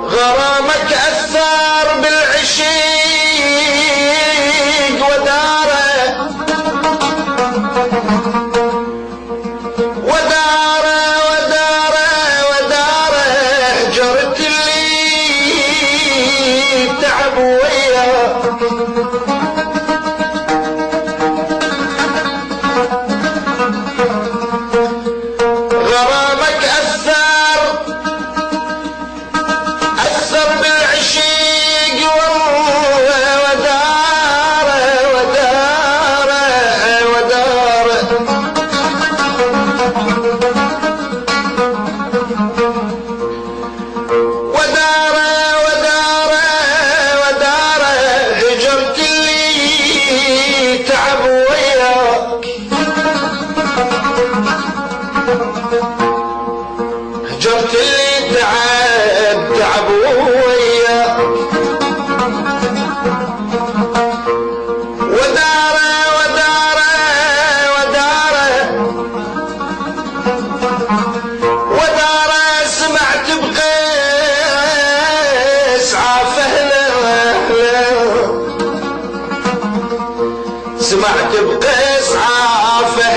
غرامك أثر بالعشيق وداره وداره وداره وداره جرت اللي تعب وياه غرامك أثر بالعشيق وداره وداره وداره وداره وداره وداره هجرت اللي تعب وياك هجرت اللي تعب وياك وداره وداره وداره وداره سمعت بقيس عافه سمعت بقيس عافه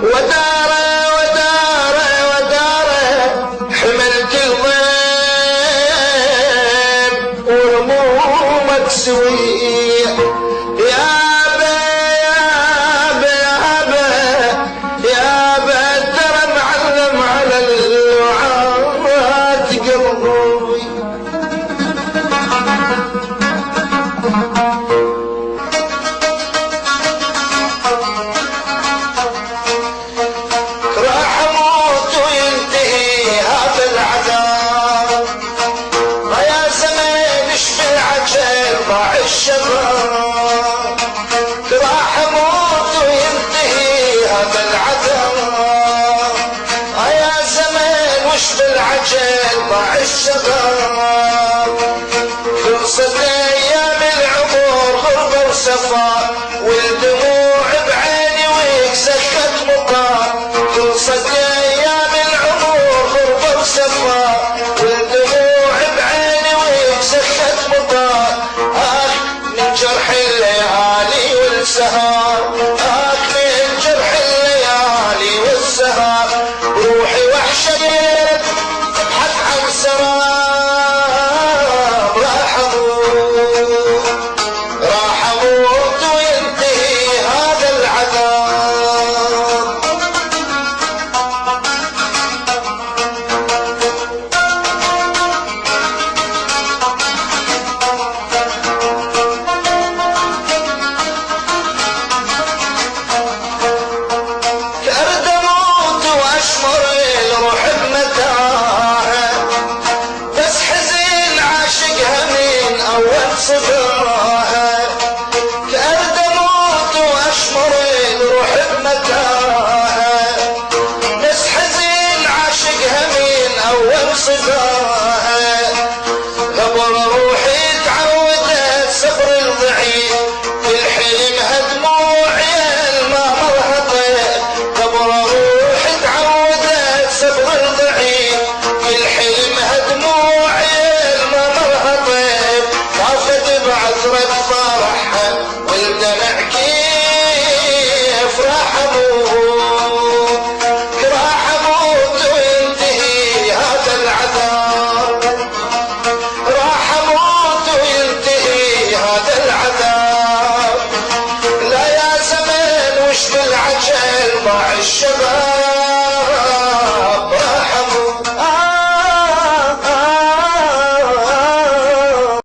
وداره وداره وداره حملت الضيب وهمومك سوية يابا يابا يابا يابا ترى معلم على اللوعات قلبي ضاع الشباب راح اموت وينتهي هذا العذاب يا زمان وش بالعجل ضاع الشباب خلصت ايام العمر غربه وسفر والدموع بعيني ويكسكت مطار خلصت ايام العمر غربه وسفر والدموع بعيني ويكسكت مطار من جرح الليالي والسهر من جرح الليالي والسهر روحي وحشتك ابحث عن سراب راح اموت وينتهي هذا العذاب صداها كأرض موت واشمر الروح بمتاها ناس حزين عاشقها من اول صداها غبر روحي تعودت صبر الضعيف الحلم هدموعي ما مرهطت غبر روحي تعودت صبر الضعيف الحلم هدموعي ما مرهطت طافت بعذرة فرحها والدمع كيف راح اموت وينتهي هذا العذاب راح اموت وينتهي هذا العذاب لا يا زمان وش بالعجل ضاع الشباب